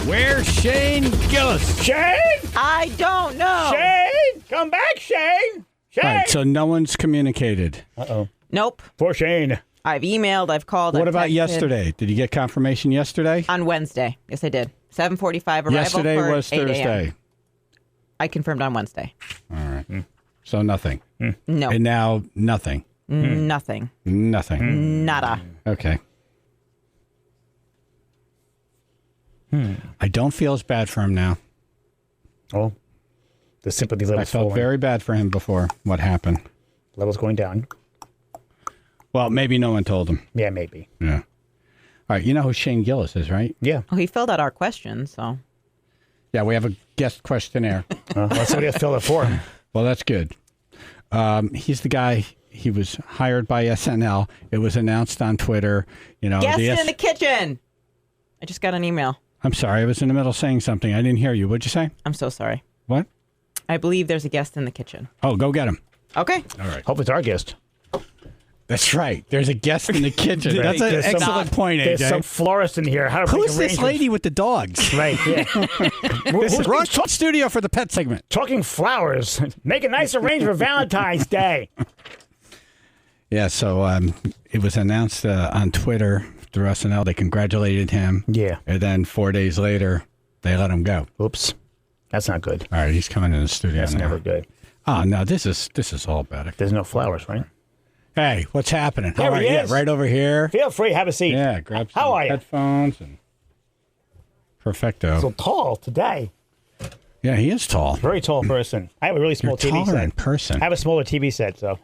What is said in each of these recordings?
Where's Shane Gillis? Shane? I don't know. Shane? Come back, Shane. Shane? All right, so no one's communicated. Uh-oh. Nope. Poor Shane. I've emailed. I've called. What I've about texted. yesterday? Did you get confirmation yesterday? On Wednesday. Yes, I did. 7:45 arrival. Yesterday for was 8 a.m. Thursday. I confirmed on Wednesday. All right. So nothing. No. And now nothing. Nothing. Nothing. Nada. Okay. I don't feel as bad for him now. Oh, the sympathy I level's felt falling. very bad for him before what happened. Level's going down. Well, maybe no one told him. Yeah, maybe. Yeah. All right. You know who Shane Gillis is, right? Yeah. Oh, he filled out our question, so. Yeah, we have a guest questionnaire. Let somebody else fill it for him. Well, that's good. He's the guy. He was hired by SNL. It was announced on Twitter. You know, Guest in the kitchen. I just got an email. I'm sorry. I was in the middle of saying something. I didn't hear you. What'd you say? I'm so sorry. What? I believe there's a guest in the kitchen. Oh, go get him. Okay. All right. Hope it's our guest. That's right. There's a guest in the kitchen. That's an There's some- excellent point, There's AJ. some florist in here. How to Who's make this arrangements. lady with the dogs? Right, yeah. This is Ron Studio for the pet segment. Talking flowers. Make a nice arrangement for Valentine's Day. Yeah, so it was announced on Twitter through SNL. They congratulated him. Yeah. And then 4 days later, they let him go. Oops. That's not good. All right, he's coming in the studio That's now. never good. Oh, no, this is all better. There's no flowers, right? Hey, what's happening? There How are he you? is. Right over here. Feel free. Have a seat. Yeah, grab some How are you? headphones and perfecto. So tall today. Yeah, he is tall. Very tall person. I have a really small You're TV taller in set. person. I have a smaller TV set, so.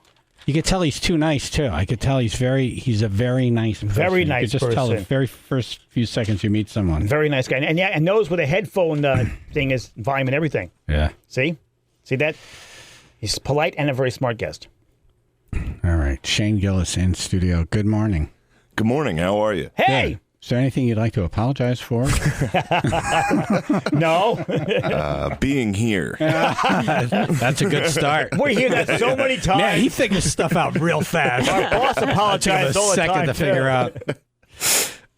You could tell he's too nice too. I could tell he's a very nice person. Very nice You could just tell the person. very first few seconds you meet someone. Very nice guy. And yeah, and knows where the headphone thing is, volume and everything. Yeah. See? See that? He's polite and a very smart guest. All right. Shane Gillis in studio. Good morning. Good morning. How are you? Hey! Good. Is there anything you'd like to apologize for? No. Being here. That's a good start. We hear that so many times. Man, he figures stuff out real fast. Our boss Took him apologized a all the second time, to figure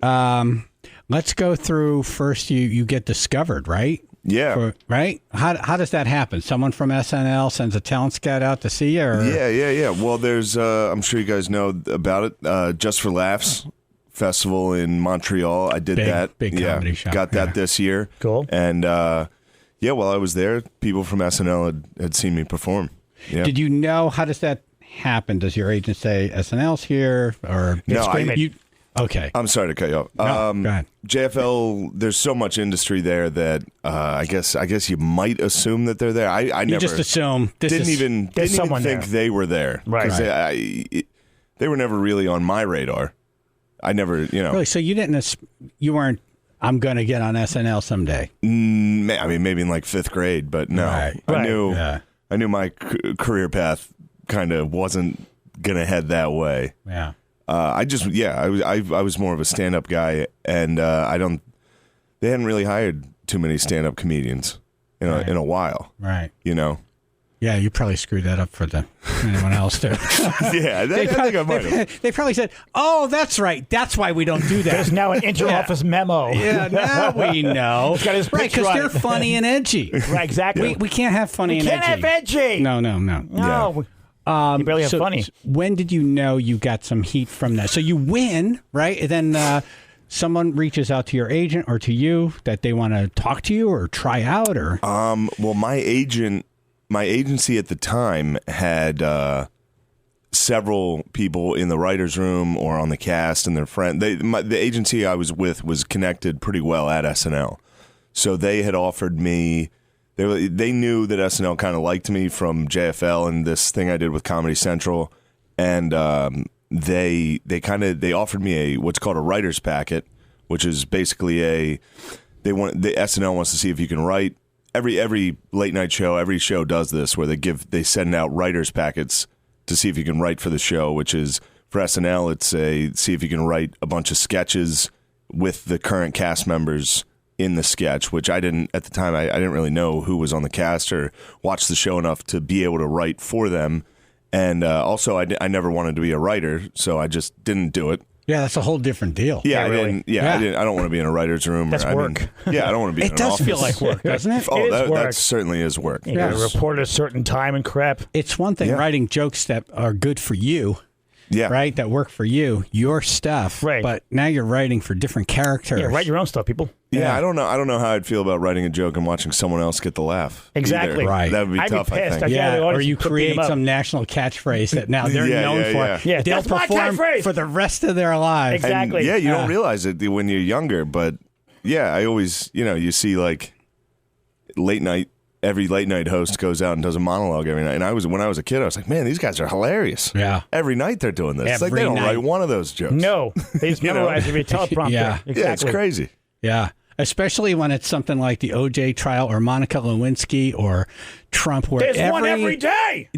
too. out. Let's go through first. You get discovered, right? Yeah. Right? How does that happen? Someone from SNL sends a talent scout out to see you? Or? Yeah. Well, there's, I'm sure you guys know about it, Just for Laughs Festival in Montreal. I did that. Big comedy show. Got that this year. Cool. And, while I was there, people from SNL had seen me perform. Yeah. Did you know, how does that happen? Does your agent say SNL's here? Or No, okay. I'm sorry to cut you off. No, go ahead. JFL, there's so much industry there that I guess you might assume that they're there. I You never just assume didn't even someone think there. they were there. Right. 'Cause they were never really on my radar. I never, Really? So you weren't, I'm going to get on SNL someday. I mean, maybe in like 5th grade, but no. Right. I knew my career path kind of wasn't going to head that way. Yeah. I was more of a stand-up guy, and they hadn't really hired too many stand-up comedians in a while. Right. Yeah, you probably screwed that up for anyone else too. I think I might have. They probably said, "Oh, that's right. That's why we don't do that." There's now an inter-office memo. Yeah, now we know. He's got his Right, pitch because they're right. funny and edgy. Right, exactly. We can't have funny and Can't edgy. have edgy. No. No. You barely have funny. When did you know you got some heat from that? So you win, right? And then someone reaches out to your agent or to you that they want to talk to you or try out, or Well, my agency at the time had several people in the writers' room or on the cast and their friend. The agency I was with was connected pretty well at SNL, so they had offered me. They knew that SNL kind of liked me from JFL and this thing I did with Comedy Central, and they offered me what's called a writer's packet, which is basically the SNL wants to see if you can write. Every late night show, every show does this, where they send out writers packets to see if you can write for the show. Which is for SNL, it's see if you can write a bunch of sketches with the current cast members in the sketch. Which I didn't at the time. I didn't really know who was on the cast or watch the show enough to be able to write for them. And also, I never wanted to be a writer, so I just didn't do it. Yeah, that's a whole different deal. Yeah, really. I don't want to be in a writer's room. That's work. I don't want to be in It an does office. feel like work, doesn't it? Oh, It is work. that certainly is work. You got to report at a certain time and crap. It's one thing Yeah. writing jokes that are good for you, Yeah. right? That work for you, your stuff. Right. But now you're writing for different characters. Yeah, write your own stuff, people. Yeah, I don't know how I'd feel about writing a joke and watching someone else get the laugh. Exactly. Either. Right. That would be I'd be tough, I pissed. think. Yeah, Yeah, the or audience you could beat create them up. some national catchphrase that now they're Yeah, known yeah, for. yeah. Yeah, They'll that's my perform catchphrase. for the rest of their lives. Exactly. And, yeah, you don't realize it when you're younger, but yeah, I always, you see like every late night host goes out and does a monologue every night. And when I was a kid, I was like, man, these guys are hilarious. Yeah. Every night they're doing this. It's like they Every don't night. write one of those jokes. No, they just memorize every teleprompter. Yeah. Exactly. Yeah, it's crazy. Yeah. Especially when it's something like the OJ trial or Monica Lewinsky or Trump, where There's one every day.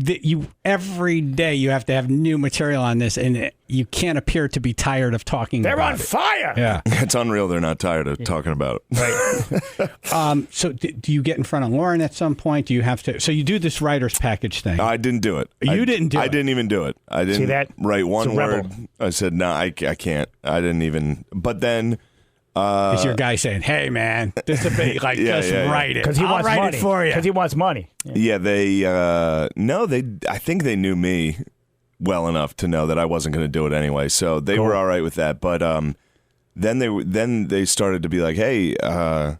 every day you have to have new material on this, and you can't appear to be tired of talking They're about on it. fire. Yeah. It's unreal they're not tired of talking about it. Right. So do you get in front of Lauren at some point? Do you have to? So you do this writer's package thing. I didn't do it. You didn't do I it? didn't even do it. I didn't that? write one It's a rebel. word. I said, no, I can't. I didn't even. But then... Is your guy saying, "Hey, man, this is a big like Yeah, just yeah, yeah. write it? Because he I'll wants write money. it for you." Because he wants money. Yeah, I think they knew me well enough to know that I wasn't going to do it anyway. So they were all right with that. But then they started to be like, hey, well,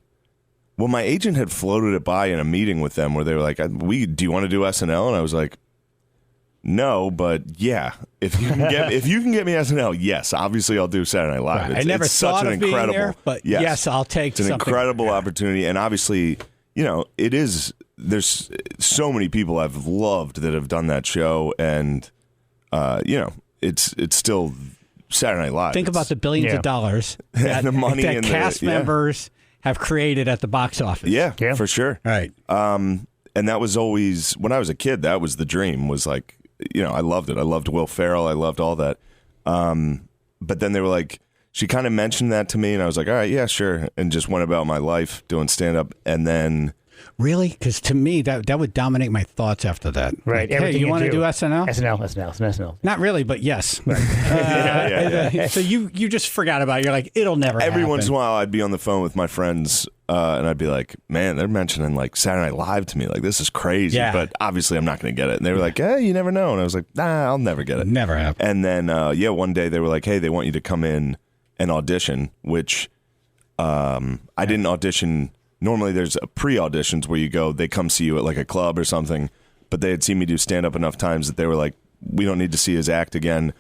my agent had floated it by in a meeting with them where they were like, do you want to do SNL? And I was like, no, but yeah, if you can get me SNL, yes, obviously I'll do Saturday Night Live. I never it's thought such an of being incredible, there, but yes, I'll take it's an something. incredible opportunity, and obviously, it is. There's so many people I've loved that have done that show, and it's still Saturday Night Live. Think about the billions Yeah. of dollars that, the money that and the- cast yeah. members have created at the box office. yeah, Yeah. for sure. Right. And that was always when I was a kid. That was the dream. Was like, I loved it. I loved Will Ferrell. I loved all that. But then they were like, she kind of mentioned that to me, and I was like, all right, yeah, sure, and just went about my life doing stand up. And then, Really? Because to me, that would dominate my thoughts after that. Right. Like, hey, Everything you want to do SNL? SNL. Not really, but yes. yeah. So you just forgot about it. You're like, it'll never every happen. once in a while, I'd be on the phone with my friends, and I'd be like, man, they're mentioning like Saturday Night Live to me. Like, this is crazy. Yeah. But obviously, I'm not going to get it. And they were like, hey, you never know. And I was like, nah, I'll never get it. Never happen. And then, one day they were like, hey, they want you to come in and audition, which I didn't audition. Normally there's pre-auditions where you go, they come see you at like a club or something, but they had seen me do stand-up enough times that they were like, we don't need to see his act again.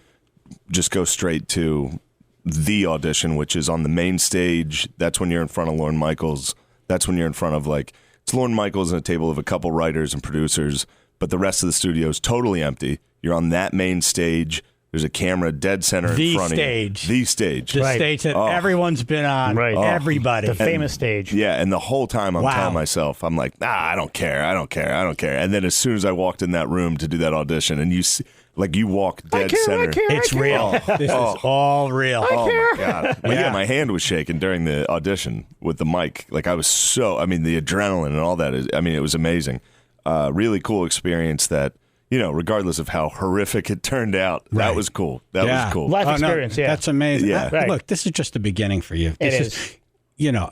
Just go straight to the audition, which is on the main stage. That's when you're in front of Lorne Michaels. That's when you're in front of it's Lorne Michaels and a table of a couple writers and producers, but the rest of the studio is totally empty. You're on that main stage. There's a camera dead center in front of you. The stage. The Right. stage that Oh. everyone's been on. Right. Everybody. The famous stage. Yeah, and the whole time I'm Wow. telling myself, I'm like, I don't care. And then as soon as I walked in that room to do that audition, and you walk dead center. It's real. This is all real. Oh my god! Well, Yeah. yeah, my hand was shaking during the audition with the mic. Like I was the adrenaline and all that. It was amazing. Really cool experience that. Regardless of how horrific it turned out, Right. that was cool. That was cool. Life Oh, no, experience, yeah. That's amazing. Yeah. Right. Look, this is just the beginning for you. It This is.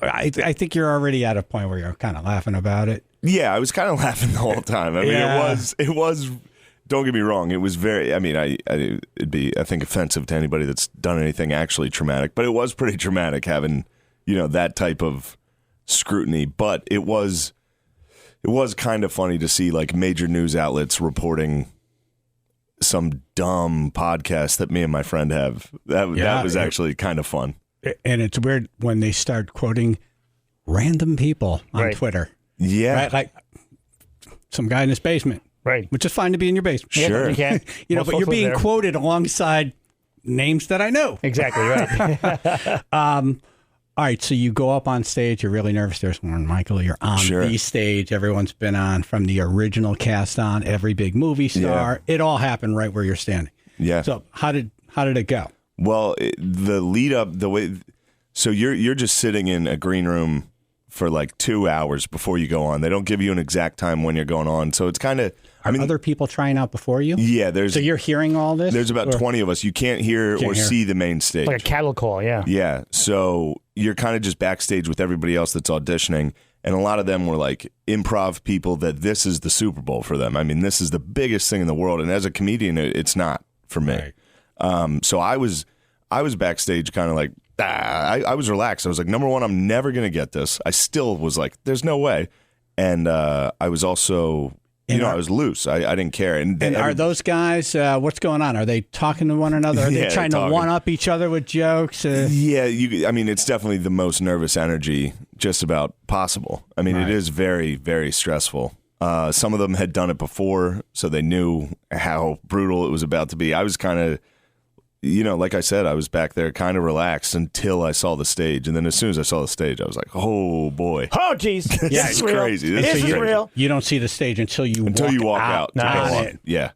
I think you're already at a point where you're kind of laughing about it. Yeah, I was kind of laughing the whole time. I mean, Yeah. it was. Don't get me wrong. It was very. I mean, it'd be, I think, offensive to anybody that's done anything actually traumatic. But it was pretty traumatic having, that type of scrutiny. But it was kind of funny to see like major news outlets reporting some dumb podcast that me and my friend have. That was actually kind of fun. And it's weird when they start quoting random people on Right. Twitter. Yeah, Right? Like some guy in his basement, Right. which is fine to be in your basement. Yeah, Sure. You can't. But Most you're folks live being there. quoted alongside names that I know. Exactly, right. All right, so you go up on stage. You're really nervous. There's Lauren Michael. You're on Sure. the stage. Everyone's been on from the original cast on. Every big movie star. It all happened right where you're standing. yeah. So how did it go? Well, the lead up, the way, so you're just sitting in a green room for like 2 hours before you go on. They don't give you an exact time when you're going on, so it's kind of. Are other people trying out before you? Yeah, So you're hearing all this? there's about 20 of us. You can't hear or see the main stage. Like a cattle call, yeah. Yeah, so you're kind of just backstage with everybody else that's auditioning, and a lot of them were like improv people that this is the Super Bowl for them. I mean, this is the biggest thing in the world, and as a comedian, it's not for me. Right. So I was backstage kind of like, I was relaxed. I was like, number one, I'm never going to get this. I still was like, there's no way. And I was also, I was loose. I didn't care. And are those guys, what's going on? Are they talking to one another? Are they trying to one-up each other with jokes? Yeah, I mean, it's definitely the most nervous energy just about possible. I mean, It is very, very stressful. Some of them had done it before, so they knew how brutal it was about to be. I was kind of, like I said, I was back there kind of relaxed until I saw the stage. And then as soon as I saw the stage, I was like, oh, boy. Oh, jeez. Yeah, it's crazy. This is real. You don't see the stage until you walk out. Yeah.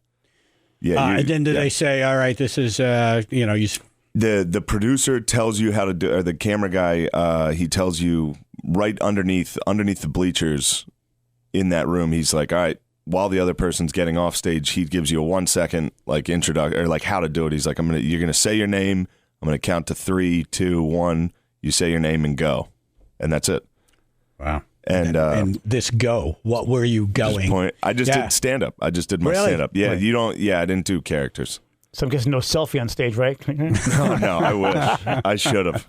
And then they say, all right, this is, The producer tells you how to do, or the camera guy, he tells you right underneath the bleachers in that room, he's like, all right, while the other person's getting off stage, he gives you a 1 second like introduction or like how to do it. He's like, you're gonna say your name. I'm gonna count to 3, 2, 1. You say your name and go, and that's it. Wow. And this go. What were you going? I just did stand up. I just did my stand up. Yeah, right. I didn't do characters. So I'm guessing no selfie on stage, right? No, I wish. I should have.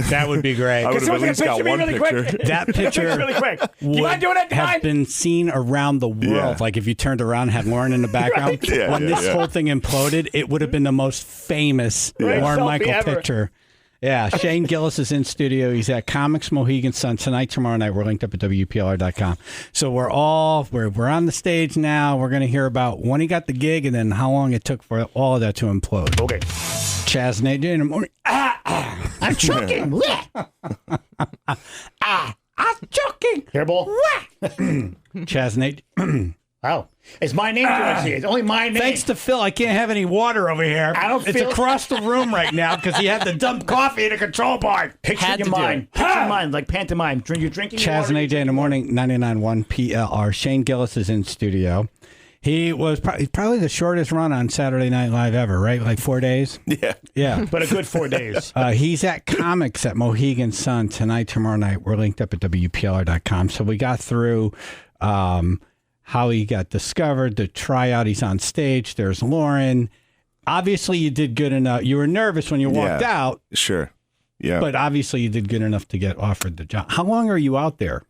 That would be great. I would have at least got one picture. That picture really quick. Do you mind doing it? Have been seen around the world. Yeah. Like if you turned around and had Lauren in the background, when this whole thing imploded, it would have been the most famous Lauren Michael ever. picture. Yeah, Shane Gillis is in studio. He's at Comics Mohegan Sun tonight, tomorrow night. We're linked up at WPLR.com. So we're on the stage now. We're going to hear about when he got the gig and then how long it took for all of that to implode. Okay. Chaz and AJ in the morning. I'm choking. I'm choking. Hairball. Chaz and AJ. Wow. It's my name, it's only my name. Thanks to Phil, I can't have any water over here. It's across the room right now because he had to dump coffee in a control board. Picture your mind. Picture your mind, like pantomime. You're drinking Chaz and AJ in the morning, 99.1 PLR. Shane Gillis is in studio. He was probably the shortest run on Saturday Night Live ever, right? Like 4 days? Yeah. But a good 4 days. He's at Comics at Mohegan Sun tonight, tomorrow night. We're linked up at WPLR.com. So we got through how he got discovered, the tryout. He's on stage. There's Lauren. Obviously, you did good enough. You were nervous when you walked out. Sure. Yeah. But obviously, you did good enough to get offered the job. How long are you out there?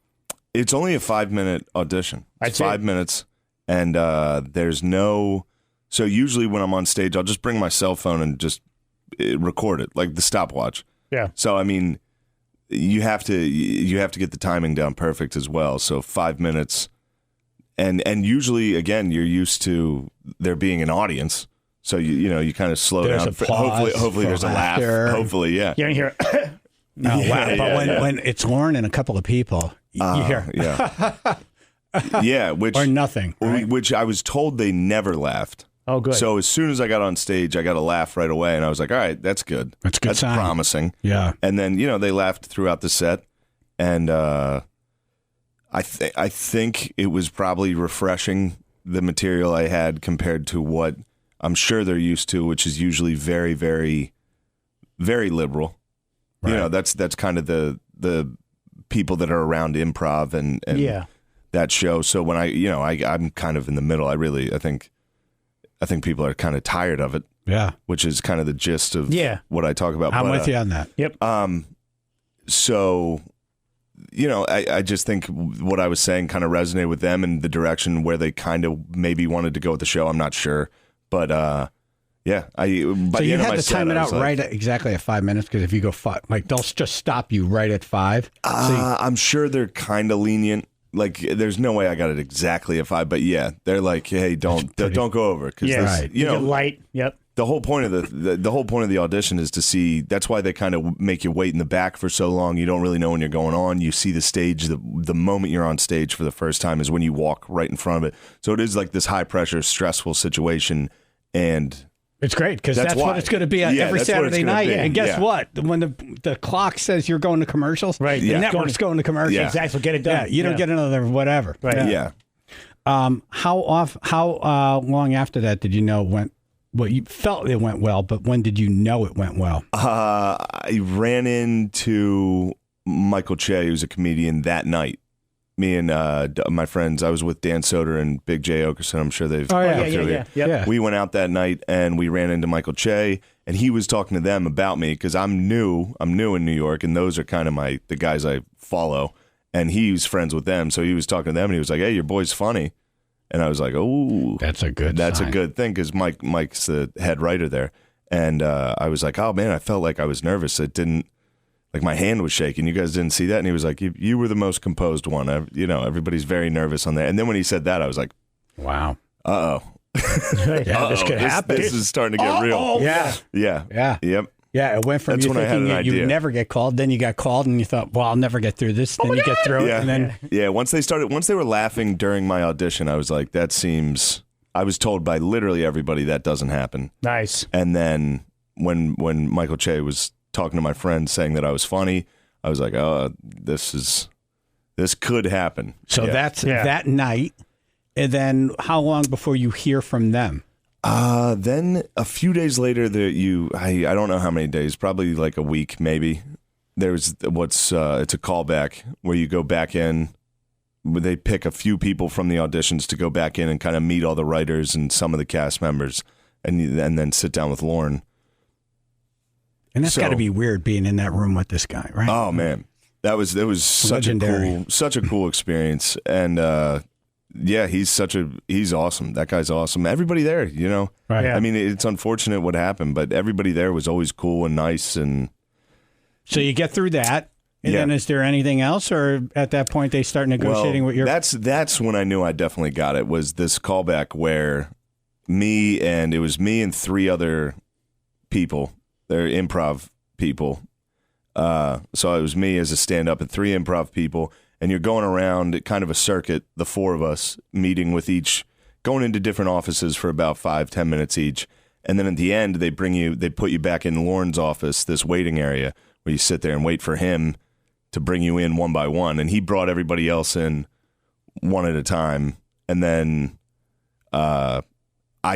It's only a 5-minute audition. It's 5 minutes. And there's no... So usually when I'm on stage, I'll just bring my cell phone and just record it, like the stopwatch. Yeah. So, I mean, you have to get the timing down perfect as well. So 5 minutes... And usually, again, you're used to there being an audience, so you kind of slow down. Hopefully there's a laugh. Hopefully, yeah. You don't hear. Wow! But when it's Lauren and a couple of people, you hear, or nothing, right? Which I was told they never laughed. Oh, good. So as soon as I got on stage, I got a laugh right away, and I was like, all right, that's good. That's good. That's sign. Promising. Yeah. And then they laughed throughout the set, and. I think it was probably refreshing, the material I had compared to what I'm sure they're used to, which is usually very, very, very liberal. Right. That's kind of the people that are around improv and that show. So when I'm kind of in the middle. I think people are kind of tired of it. Yeah, which is kind of the gist of what I talk about. I'm with you on that. Yep. So. I just think what I was saying kind of resonated with them and the direction where they kind of maybe wanted to go with the show. I'm not sure. But, so you had to time it out right exactly at 5 minutes, because if you go 5, like they'll just stop you right at 5. I'm sure they're kind of lenient. Like, there's no way I got it exactly at 5, but they're like, hey, don't go over. Right. Light. Yep. The whole point of the whole point of the audition is to see. That's why they kind of make you wait in the back for so long. You don't really know when you're going on. You see the stage. The moment you're on stage for the first time is when you walk right in front of it. So it is like this high pressure, stressful situation, and it's great because that's what it's going to be every Saturday night. And guess what? When the clock says you're going to commercials, right? The network's going to commercials. Exactly. Get it done. Yeah, you don't get another whatever. Right. Yeah. How long after that did you know it went? Well, you felt it went well, but when did you know it went well? I ran into Michael Che, who's a comedian, that night. Me and my friends, I was with Dan Soder and Big J Okerson. I'm sure they've. Oh, yeah. come through here. Yeah. We went out that night and we ran into Michael Che, and he was talking to them about me because I'm new in New York, and those are kind of the guys I follow. And he's friends with them, so he was talking to them, and he was like, "Hey, your boy's funny," and I was like, "Oh, That's a good thing," because Mike's the head writer there, and I was like, "Oh man, I felt like I was nervous. It didn't." Like my hand was shaking. You guys didn't see that? And he was like, you were the most composed one. Everybody's very nervous on that. And then when he said that, I was like, wow. Uh-oh. Yeah, this could happen. This is starting to get real. Yeah. Yeah. Yep. Yeah, it went from That's you when I had thinking an you'd idea. never get called, then you got called, and you thought, well, I'll never get through this. Then you get through it, and then... Yeah, once they were laughing during my audition, I was like, I was told by literally everybody that doesn't happen. Nice. And then when Michael Che was talking to my friend saying that I was funny, I was like, oh, this could happen. So that's that night. And then how long before you hear from them? Then a few days later, I don't know how many days, probably like a week maybe. There's it's a callback where you go back in. They pick a few people from the auditions to go back in and kind of meet all the writers and some of the cast members, and then sit down with Lauren. And that's got to be weird being in that room with this guy, right? Oh man, it was such a cool experience, and he's awesome. That guy's awesome. Everybody there, Right. Yeah. I mean, it's unfortunate what happened, but everybody there was always cool and nice. And so you get through that, and then is there anything else, or at that point they start negotiating with your? That's when I knew I definitely got it. Was this callback where it was me and three other people. They're improv people. So it was me as a stand-up and three improv people. And you're going around kind of a circuit, the four of us, meeting with each, going into different offices for about 5-10 minutes each. And then at the end, they put you back in Lauren's office, this waiting area, where you sit there and wait for him to bring you in one by one. And he brought everybody else in one at a time. And then I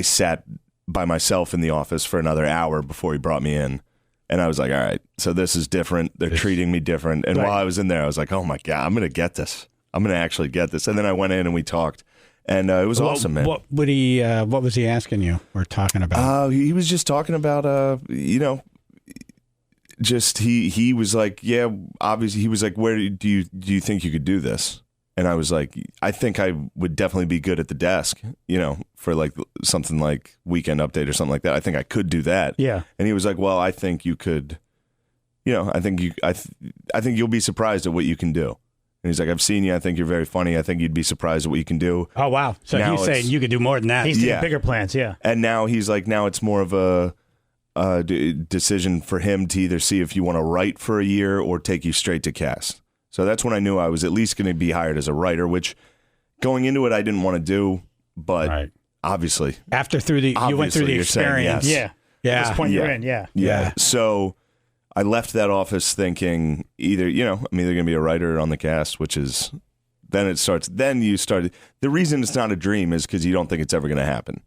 sat by myself in the office for another hour before he brought me in. And I was like, all right, so this is different. They're treating me different. And while I was in there, I was like, oh my God, I'm going to get this. I'm going to actually get this. And then I went in and we talked. And it was awesome, man. What was he asking you or talking about? He was just talking about, just he was like, yeah, obviously. He was like, where do you think you could do this? And I was like, I think I would definitely be good at the desk, for like something like Weekend Update or something like that. I think I could do that. Yeah. And he was like, well, I think you could, I think you'll be surprised at what you can do. And he's like, I've seen you. I think you're very funny. I think you'd be surprised at what you can do. Oh, wow. So Now he's saying you could do more than that. He's taking bigger plans, yeah. And now he's like, now it's more of a decision for him to either see if you want to write for a year or take you straight to cast. So that's when I knew I was at least going to be hired as a writer, which going into it, I didn't want to do, but obviously. You went through the experience. Yes. Yeah. At this point you're in, Yeah. So I left that office thinking either, I'm either going to be a writer on the cast, which is, then you start, the reason it's not a dream is because you don't think it's ever going to happen.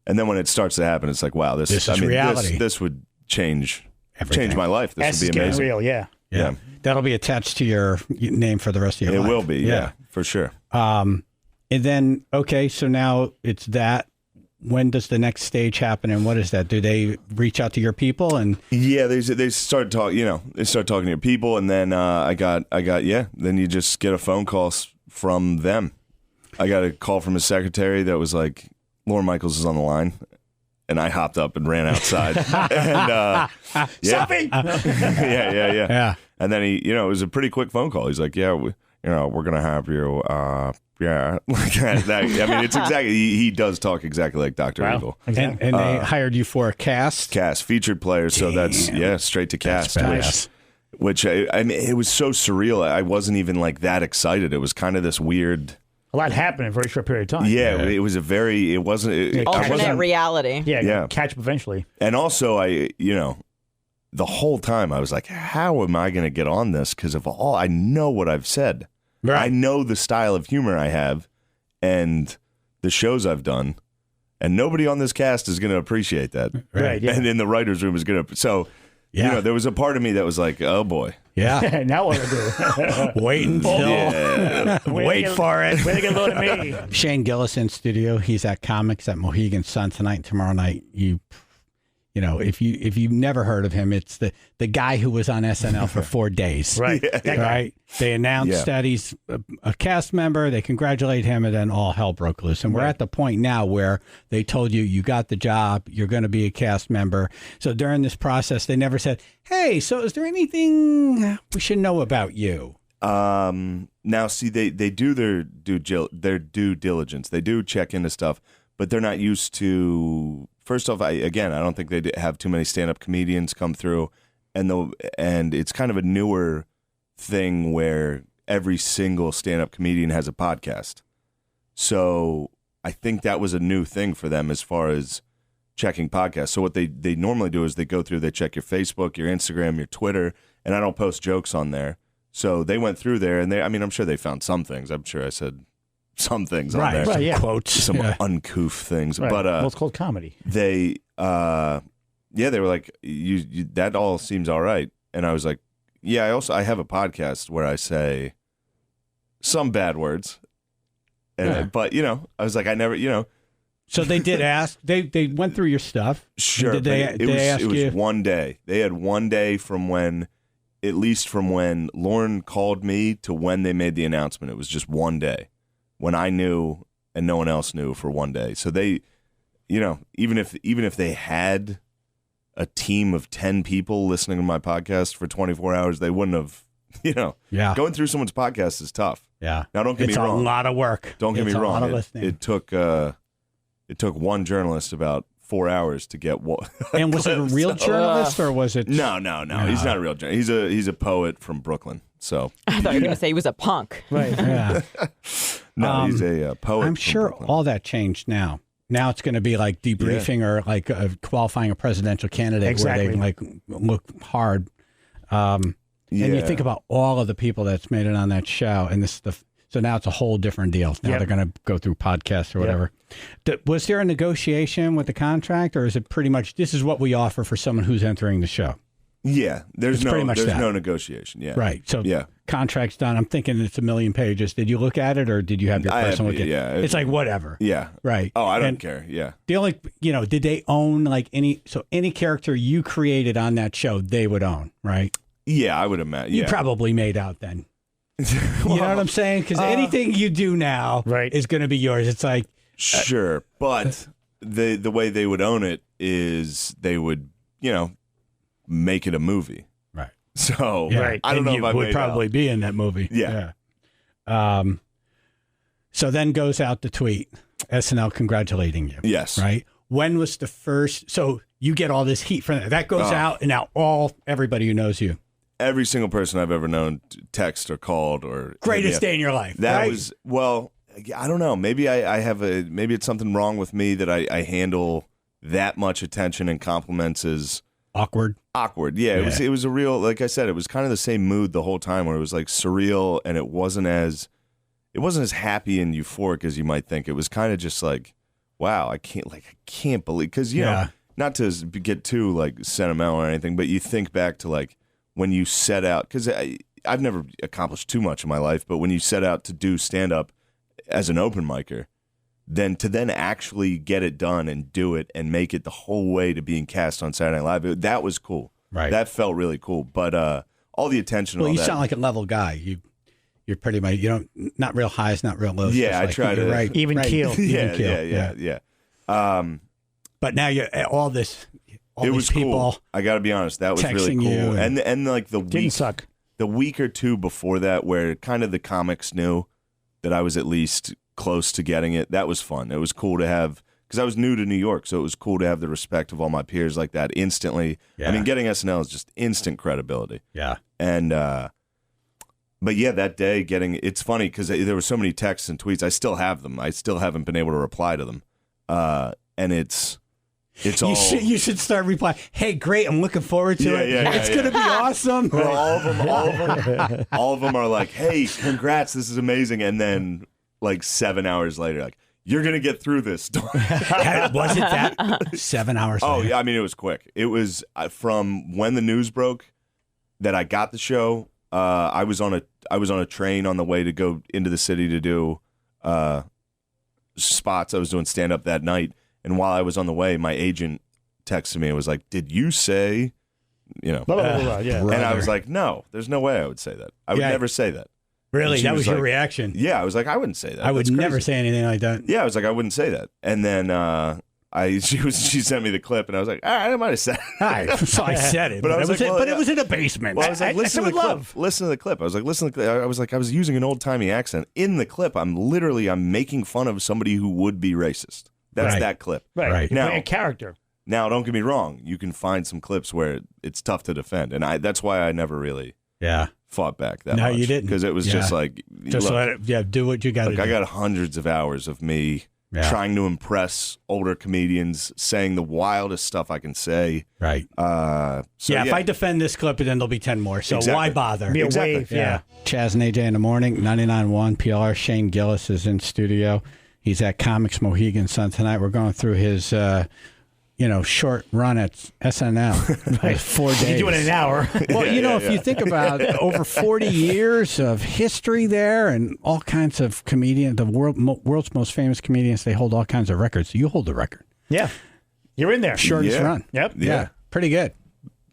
And then when it starts to happen, it's like, wow, this is reality. This would change Everything. my life. This would be amazing. Real, yeah. Yeah. That'll be attached to your name for the rest of your life. It will be, yeah, for sure. And then, okay, so now it's that. When does the next stage happen, and what is that? Do they reach out to your people? And yeah, they start talking. They start talking to your people, and then then you just get a phone call from them. I got a call from his secretary that was like, Lauren Michaels is on the line. And I hopped up and ran outside. And Selfie! Yeah. And then he, it was a pretty quick phone call. He's like, yeah, we're going to have you, like that. I mean, it's exactly, he does talk exactly like Dr. Evil. Exactly. And they hired you for a cast? Featured player. So that's, straight to cast. Which I mean, it was so surreal. I wasn't even like that excited. It was kind of this weird... A lot happened in a very short period of time. Yeah, it was alternate reality. Yeah, catch up eventually. And also, the whole time I was like, how am I going to get on this? Because I know what I've said. Right. I know the style of humor I have, and the shows I've done, and nobody on this cast is going to appreciate that. Right. Yeah. And in the writer's room is going to. So, you know, there was a part of me that was like, oh, boy. Yeah. Now what do? Wait until. Wait for it. Way to get a load of me. Shane Gillis in studio. He's at Comics at Mohegan Sun tonight and tomorrow night. You know, if you've never heard of him, it's the guy who was on SNL for 4 days. Right. Right. They announced that he's a cast member. They congratulate him, and then all hell broke loose. And we're at the point now where they told you got the job. You're going to be a cast member. So during this process, they never said, "Hey, so is there anything we should know about you?" Now, see, they do their due diligence. They do check into stuff, but they're not used to. First off, I don't think they have too many stand-up comedians come through, and it's kind of a newer thing where every single stand-up comedian has a podcast. So I think that was a new thing for them as far as checking podcasts. So what they normally do is they go through, they check your Facebook, your Instagram, your Twitter, and I don't post jokes on there. So they went through there, and I'm sure they found some things. I'm sure I said some things on there. Right, Quotes. Some uncouth things. Right. But well, it's called comedy. they were like, you that all seems all right. And I was like, yeah, I have a podcast where I say some bad words. And but I was like, I never, So they did ask. They went through your stuff. Sure. Did It was 1 day. They had 1 day from when Lauren called me to when they made the announcement. It was just 1 day. When I knew and no one else knew for 1 day. So they, even if they had a team of 10 people listening to my podcast for 24 hours, they wouldn't have, going through someone's podcast is tough. Yeah. Now, don't get me wrong. It's a lot of work. Don't get me wrong. A lot of listening. It took one journalist about 4 hours to get what. And was it a real journalist or was it? No. He's not a real journalist. He's a poet from Brooklyn. So I thought you were going to say he was a punk. Right. Yeah. No, he's a poet. I'm sure Brooklyn. all that changed now. Now it's going to be like debriefing or like qualifying a presidential candidate Exactly. where they look hard. And you think about all of the people that's made it on that show, and so now it's a whole different deal. Now they're going to go through podcasts or whatever. Was there a negotiation with the contract, or is it pretty much this is what we offer for someone who's entering the show? Yeah, there's no negotiation. Yeah, right. So contract's done. I'm thinking it's 1 million pages. Did you look at it, or did you have your person look at it? Yeah, it's like whatever. Yeah, right. Oh, I don't care. Yeah. The only did they own any character you created on that show they would own, right? Yeah, I would imagine. You probably made out then. You know what I'm saying? Because anything you do now is going to be yours. It's like sure, but the way they would own it is they would make it a movie, right? So I don't know if I would probably be in that movie. Yeah. So then goes out the tweet, SNL congratulating you. Yes. Right. When was the first? So you get all this heat from that. That goes out, and now everybody who knows you. Every single person I've ever known text or called or greatest day in your life. That was I don't know. Maybe maybe it's something wrong with me that I handle that much attention and compliments as awkward. Yeah, it was a real, like I said, it was kind of the same mood the whole time where it was like surreal, and it wasn't as happy and euphoric as you might think. It was kind of just like, wow, I can't believe, because not to get too like sentimental or anything, but you think back to like when you set out, because I've never accomplished too much in my life, but when you set out to do stand-up as an open micer, then actually get it done and do it and make it the whole way to being cast on Saturday Night Live, that was cool. Right. That felt really cool. But all the attention. Well, all you that, sound like a level guy. You're pretty much not real highs, not real lows. Yeah, I try to right, even keel. Yeah. But now you're all this. All it these was people cool. I got to be honest, that was really cool. And like the week or two before that, where kind of the comics knew that I was at least close to getting it. That was fun. It was cool to have, because I was new to New York, so it was cool to have the respect of all my peers like that instantly. Yeah. I mean, getting SNL is just instant credibility. Yeah. And but yeah, that day it's funny because there were so many texts and tweets. I still have them. I still haven't been able to reply to them. And it's all. You should start replying. Hey, great! I'm looking forward to it. It's gonna be awesome. Well, all of them are like, hey, congrats! This is amazing. And then like 7 hours later, like, You're going to get through this. Was it that 7 hours? Oh, later? yeah. I mean, it was quick. It was from when the news broke that I got the show. I was on a train on the way to go into the city to do spots. I was doing stand up that night, and while I was on the way, my agent texted me and was like, "Did you say, Blah, blah, blah, blah, yeah. And I was like, "No, there's no way I would say that. I would never say that." Really? And That was your like, reaction? Yeah, I was like, I wouldn't say that. I would That's never crazy. say anything like that. Yeah, I was like, I wouldn't say that. And then she sent me the clip, and I was like, I might have said it. So I said it, But I was like, well, it was in a basement. Well, I was like, listen to the clip. love. Listen to the clip. I was like, listen to the clip. I was using an old timey accent in the clip. I'm making fun of somebody who would be racist. That's Right. that clip. Right. Now- Now, a character. Now, don't get me wrong. You can find some clips where it's tough to defend, and that's why I never really Yeah. fought back that No, much. you didn't. Because it was Yeah. just like, Just look, let it, do what you got to look, do. I got hundreds of hours of me trying to impress older comedians, saying the wildest stuff I can say. Right. So, If I defend this clip, then there'll be 10 more. So Exactly. why bother? Be a Exactly. wave. Yeah. Chaz and AJ in the morning, 99.1 PLR. Shane Gillis is in studio. He's at Comics Mohegan Sun tonight. We're going through his, short run at SNL. Right. 4 days. You do it in an hour. Well, if you think about over 40 years of history there and all kinds of comedians, the world's most famous comedians, they hold all kinds of records. You hold the record. Yeah. You're in there. Shortest Yeah. run. Yep. Yeah. Pretty good.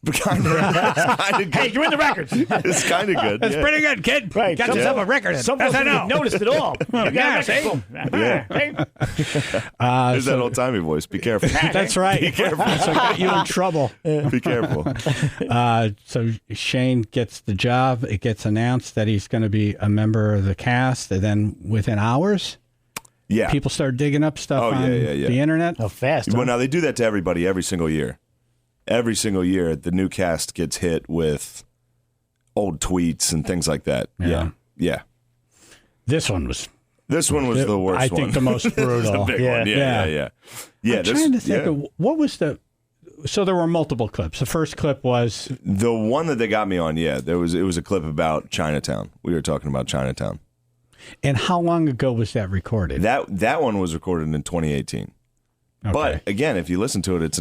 It's kind of Hey, good. you're in the records. It's kind of good. That's yeah. pretty good, kid. Right. Got yourself a record. Some of us haven't noticed it all. You got yeah, a record. see? Boom. Yeah. Hey. There's that old timey voice. Be careful. That's right. Be careful. So I got you in trouble. Be careful. So Shane gets the job. It gets announced that he's going to be a member of the cast. And then within hours, Yeah. people start digging up stuff Oh, on yeah. the internet. How fast. Well, now they do that to everybody every single year. Every single year, the new cast gets hit with old tweets and things like that. Yeah. This one was, This one was the worst I one. think, the most It's the brutal. big Yeah. one. Yeah. I'm trying to think of what was the. So there were multiple clips. The first clip was The one that they got me on, it was a clip about Chinatown. We were talking about Chinatown. and how long ago was that recorded? That one was recorded in 2018. Okay. But again, if you listen to it,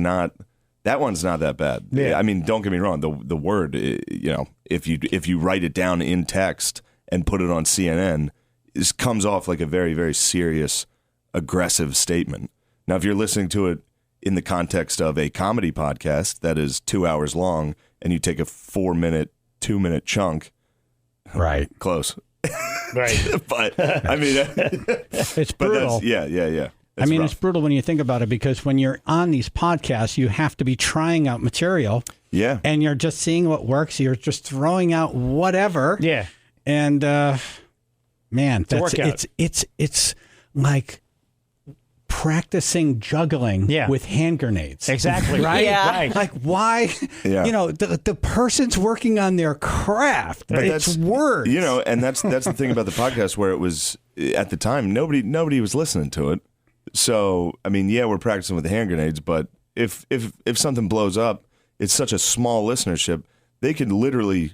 that one's not that bad. Yeah. I mean, don't get me wrong. The word, if you write it down in text and put it on CNN, it comes off like a very, very serious, aggressive statement. Now, if you're listening to it in the context of a comedy podcast that is 2 hours long, and you take a 4-minute, 2-minute chunk, right. close. Right. But I mean, It's but brutal. that's yeah. It's brutal when you think about it because when you're on these podcasts, you have to be trying out material. Yeah. And you're just seeing what works. You're just throwing out whatever. Yeah. And man, a workout. It's like practicing juggling Yeah. with hand grenades. Exactly. Right? Yeah. Right. Like why? Yeah. The person's working on their craft. But It's that's- words. And that's the thing about the podcast where it was at the time nobody was listening to it. So I mean, we're practicing with the hand grenades, but if something blows up, it's such a small listenership, they could literally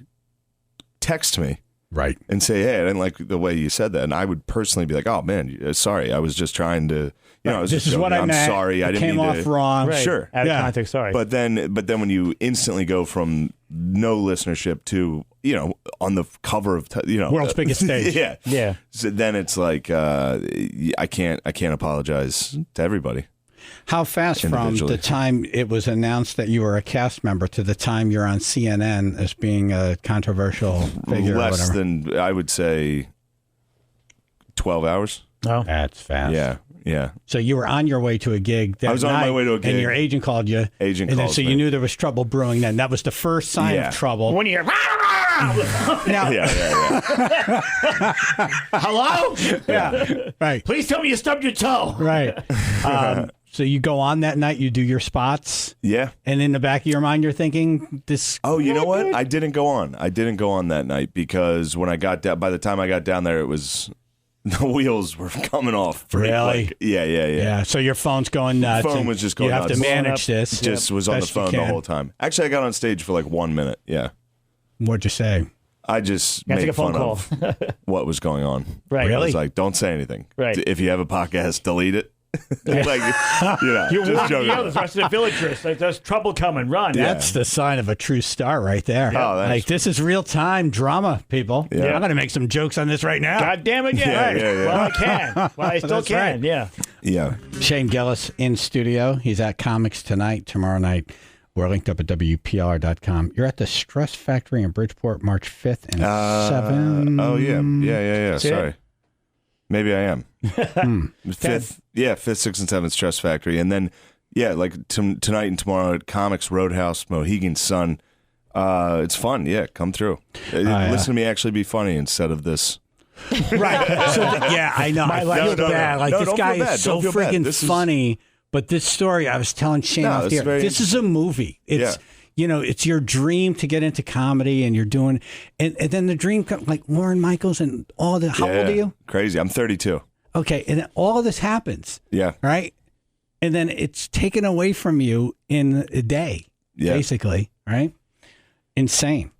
text me Right. and say, "Hey, I didn't like the way you said that," and I would personally be like, "Oh man, sorry, I was just trying to, I was This just is what joking. I I'm meant. sorry, I It didn't came mean off to." wrong. Right. Sure. Out of Yeah. context. Sorry. But then when you instantly go from no listenership to on the cover of World's biggest stage. yeah, Yeah. So then it's like I can't apologize to everybody. How fast from Individually. the time it was announced that you were a cast member to the time you're on CNN as being a controversial figure or Less whatever? than I would say 12 hours. Oh. That's fast. Yeah. So you were on your way to a gig that I was on my night, way to a and gig. your agent called you. Agent and then, calls so me. you knew there was trouble brewing then. That was the first sign Yeah. of trouble. When you hear, Now, Yeah. hello? yeah, right, Please tell me you stubbed your toe. right. So you go on that night, you do your spots, Yeah. and in the back of your mind, you're thinking, "This." Oh, you know what? I didn't go on. that night because when I got down, by the time I got down there, it was the wheels were coming off. Really? Like, yeah. Yeah. So your phone's going nuts. Phone and was just going You have nuts. to manage this. Just was on the best you phone the can. whole time. Actually, I got on stage for like 1 minute. Yeah. What'd you say? I just You have to made take a phone fun call. of what was going on. Right. I was like, don't say anything. Right. If you have a podcast, delete it. Like, You just warned joking. the others, the rest of the villagers. Like, there's trouble coming. Run. That's the sign of a true star right there. Oh, that's- like, this is real time drama, people. Yeah. I'm going to make some jokes on this right now. God damn it, yeah. Yeah, Right. yeah, yeah. Well, I can. Well, I still That's can, right. yeah. Yeah. Shane Gillis in studio. He's at Comics Tonight, tomorrow night. We're linked up at WPLR.com. You're at the Stress Factory in Bridgeport, March 5th and 7th. Oh, yeah. Yeah. See it? Sorry. Maybe I am. 5th, 5th, 6th, and 7th Stress Factory. And then, like tonight and tomorrow at Comics Roadhouse, Mohegan Sun. It's fun. Yeah, come through. Listen to me actually be funny instead of this. Right. I know. I feel No, bad. no. Like, No, this don't guy feel bad. is so Don't feel bad. freaking This is- funny. But this story, I was telling Shane No, off this the is air, very this is a movie. It's, it's your dream to get into comedy, and you're doing, and then the dream comes, like Lauren Michaels and all the, how old are you? Crazy. I'm 32. Okay. And then all this happens. Yeah. Right. And then it's taken away from you in a day, basically. Right. Insane.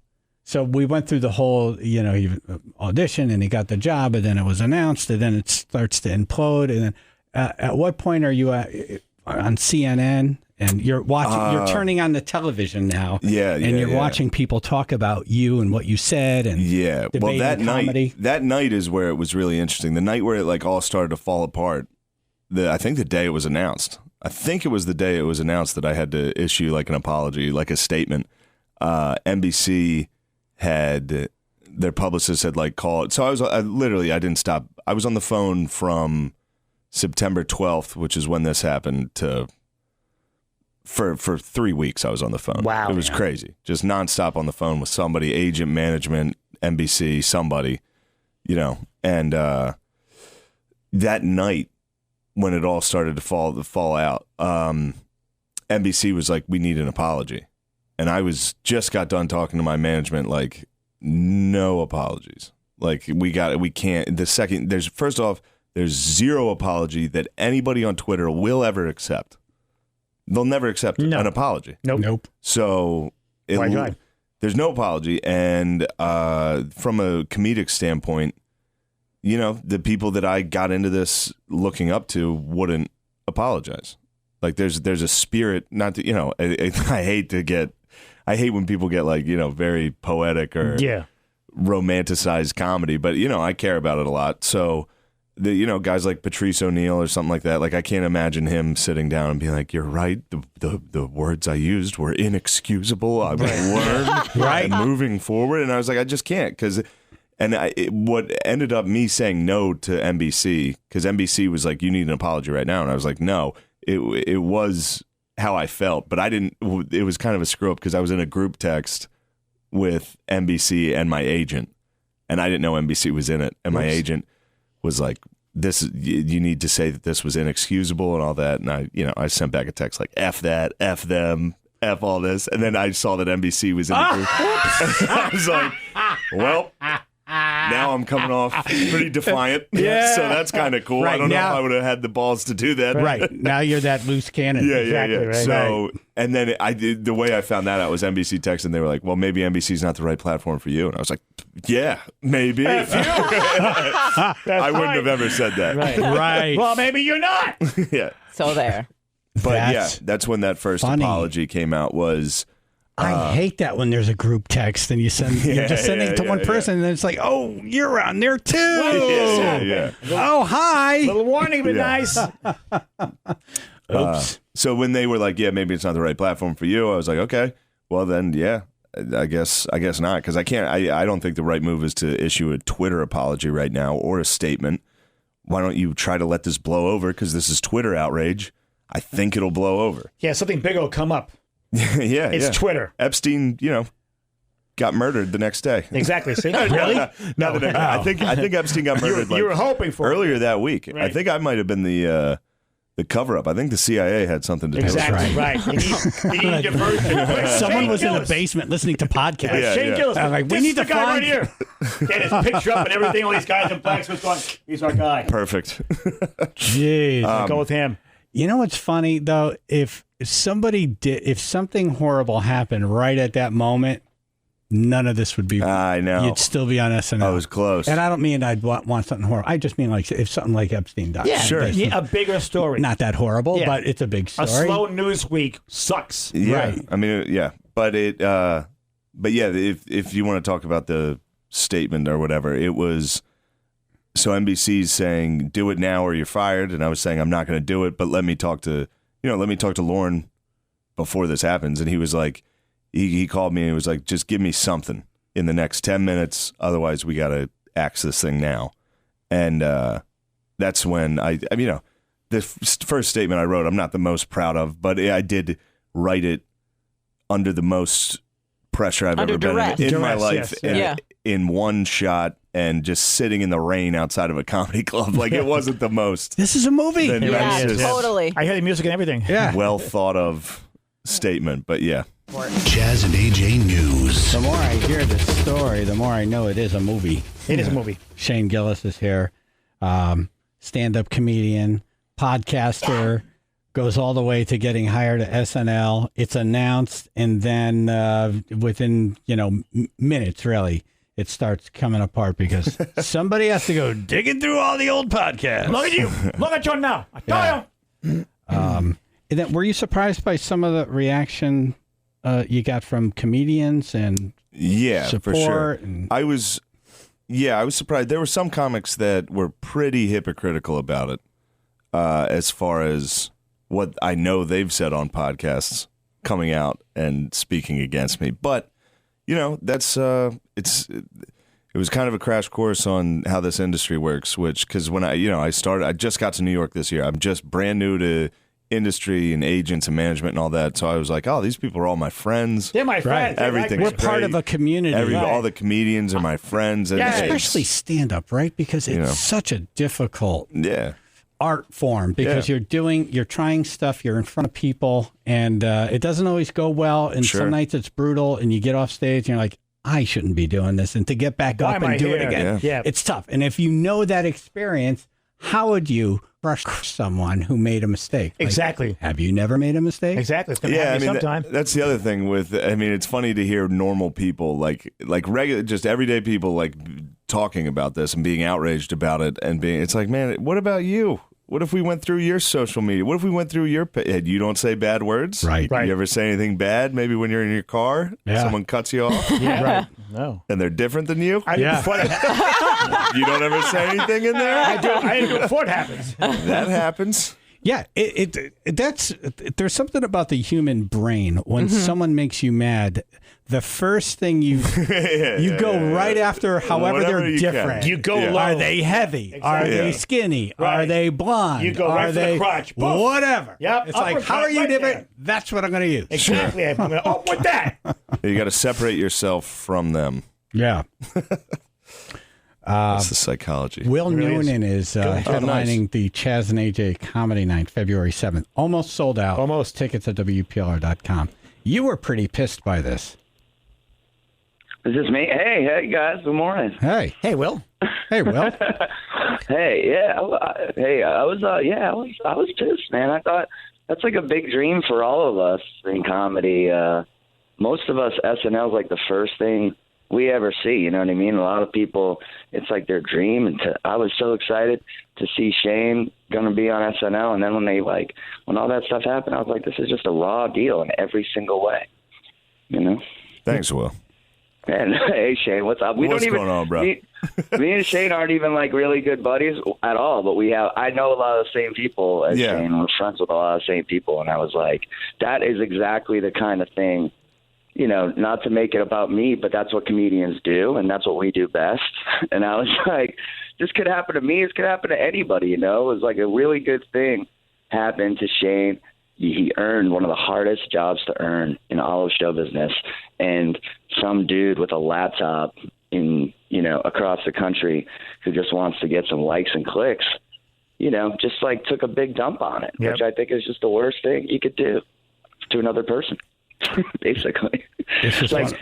So we went through the whole, you audition and he got the job, and then it was announced, and then it starts to implode. And then at what point are you on CNN and you're watching, you're turning on the television now. And you're watching people talk about you and what you said. And well, that comedy. night is where it was really interesting. The night where it like all started to fall apart. I think the day it was announced. I think it was the day it was announced that I had to issue like an apology, like a statement. NBC had their publicist had like called. So I didn't stop. I was on the phone from September 12th, which is when this happened, for 3 weeks. I was on the phone. Wow. It was crazy. Just nonstop on the phone with somebody, agent, management, NBC, somebody, and that night when it all started to fall out, NBC was like, we need an apology. And I just got done talking to my management, like, no apologies. Like, we can't. First off, there's zero apology that anybody on Twitter will ever accept. They'll never accept an apology. Nope. So Why try? There's no apology. And from a comedic standpoint, the people that I got into this looking up to wouldn't apologize. Like, there's a spirit, not to, I hate when people get like, very poetic or romanticized comedy, but I care about it a lot. So guys like Patrice O'Neill or something like that, like I can't imagine him sitting down and being like, you're right, the words I used were inexcusable. I've learned and moving forward. And I was like, I just can't, what ended up me saying no to NBC, because NBC was like, you need an apology right now. And I was like, no, it was how I felt, but it was kind of a screw up because I was in a group text with NBC and my agent, and I didn't know NBC was in it. And my agent was like, you need to say that this was inexcusable and all that. And I sent back a text like, F that, F them, F all this. And then I saw that NBC was in the group. I was like, well, now I'm coming off pretty defiant. Yeah. So that's kind of cool. Right, I don't know now- if I would have had the balls to do that. Right. Now you're that loose cannon. Yeah, Exactly, yeah. right. So, and then the way I found that out was NBC texted, and they were like, well, maybe NBC's not the right platform for you. And I was like, yeah, maybe. I wouldn't have ever said that. Right. Right. Well, maybe you're not. Yeah. So there. But That's that's when that first funny. apology came out was, I hate that when there's a group text and you're just sending it to one person, and then it's like, oh, you're on there too. yeah. Oh, hi. Little warning, but Yeah. nice. Oops. So when they were like, yeah, maybe it's not the right platform for you, I was like, okay, well then, yeah, I guess not, because I don't think the right move is to issue a Twitter apology right now or a statement. Why don't you try to let this blow over? Because this is Twitter outrage. I think it'll blow over. Yeah, something big will come up. Yeah, It's Twitter. Epstein, got murdered the next day. Exactly. See? Really? Not the next day. I think Epstein got murdered You were hoping for it. earlier that week. I Right. think I might have been the cover up. I think the CIA had something to do with it. Exactly. Right. You need diversion. Someone Shane was in the Gillis. basement listening to podcasts. Yeah, Shane yeah. Gillis. I'm like, we This need is the to guy find- right here. Get his picture up and everything. All these guys in black suits going, he's our guy. Perfect. Jeez. Go with him. You know what's funny though? If something horrible happened right at that moment, none of this would be. I know. You'd still be on SNL. I was close. And I don't mean I'd want something horrible. I just mean like if something like Epstein died. Yeah, Sure. A bigger story. Not that horrible, Yeah. but it's a big story. A slow news week sucks. Yeah, Right. I mean, yeah, but if you want to talk about the statement or whatever, it was so NBC's saying do it now or you're fired, and I was saying I'm not going to do it, but let me talk to Lauren before this happens, and he was like, he called me and he was like, just give me something in the next 10 minutes, otherwise we got to axe this thing now, and that's when the first statement I wrote, I'm not the most proud of, but I did write it under the most pressure I've Under ever duress. been in my Duress, life, yes, and yeah. in one shot, and just sitting in the rain outside of a comedy club. Like, it wasn't the most This is a movie. Then Yeah, that's just totally. I hear the music and everything. Yeah. well thought of statement, but yeah. Chaz and AJ News. The more I hear this story, the more I know it is a movie. It is a movie. Shane Gillis is here, stand-up comedian, podcaster, goes all the way to getting hired at SNL. It's announced, and then within minutes, really, it starts coming apart because somebody has to go digging through all the old podcasts. Look at you. Look at you now. I tell you. And then, were you surprised by some of the reaction you got from comedians and Yeah, support? for sure. And, I was surprised. There were some comics that were pretty hypocritical about it, as far as what I know they've said on podcasts, coming out and speaking against me. But that's it was kind of a crash course on how this industry works. Because when I just got to New York this year. I'm just brand new to industry and agents and management and all that. So I was like, oh, these people are all my friends. They're my friends. Everything's we're part great. of a community. All the comedians are my friends. And Yeah. it's- Especially stand-up, right? Because it's such a difficult yeah. art form because you're trying stuff, you're in front of people, and it doesn't always go well, and Sure. some nights it's brutal, and you get off stage and you're like, I shouldn't be doing this, and to get back Why up am I and do it here? again, Yeah. it's tough. And if you know that experience, how would you crush someone who made a mistake? Like, Exactly. have you never made a mistake? Exactly. It's going to happen sometime. That's the other thing with. I mean, it's funny to hear normal people like regular, just everyday people like talking about this and being outraged about it, and being. It's like, man, what about you? What if we went through your social media? What if we went through your? You don't say bad words, Right. Right. You ever say anything bad? Maybe when you're in your car, Yeah. someone cuts you off, Yeah. Right. No. and they're different than you. I do Yeah. before that happens. You don't ever say anything in there. I do it before it happens. That happens. Yeah, there's something about the human brain when someone makes you mad. The first thing you go right after, however Whatever they're you different. can. You go Yeah. low. Are they heavy? Are Exactly. they Yeah. skinny? Right. Are they blonde? You go are right for the they crotch. Boom. whatever? Yep. It's like, Uppercut how are you right different? there. That's what I'm going to use. Exactly. I'm going to up with that. You got to separate yourself from them. Yeah. That's the psychology. Will really is. Noonan is headlining the Chaz and AJ Comedy Night, February 7th. Almost sold out. Almost. Tickets at WPLR.com. You were pretty pissed by this. Is this me? Hey, guys. Good morning. Hey. Hey, Will. Hey, Will. I was pissed, man. I thought that's like a big dream for all of us in comedy. Most of us, SNL is like the first thing we ever see. You know what I mean? A lot of people, it's like their dream. And I was so excited to see Shane going to be on SNL. And then when all that stuff happened, I was like, this is just a raw deal in every single way. You know? Thanks, Will. And hey, Shane, what's up? What's going on, bro? Me and Shane aren't even like really good buddies at all, but I know a lot of the same people as Shane. We're friends with a lot of the same people, and I was like, that is exactly the kind of thing, not to make it about me, but that's what comedians do, and that's what we do best. And I was like, this could happen to me. This could happen to anybody, It was like a really good thing happened to Shane. He earned one of the hardest jobs to earn in all of show business, and some dude with a laptop across the country who just wants to get some likes and clicks, just like took a big dump on it, which I think is just the worst thing you could do to another person, basically. It's like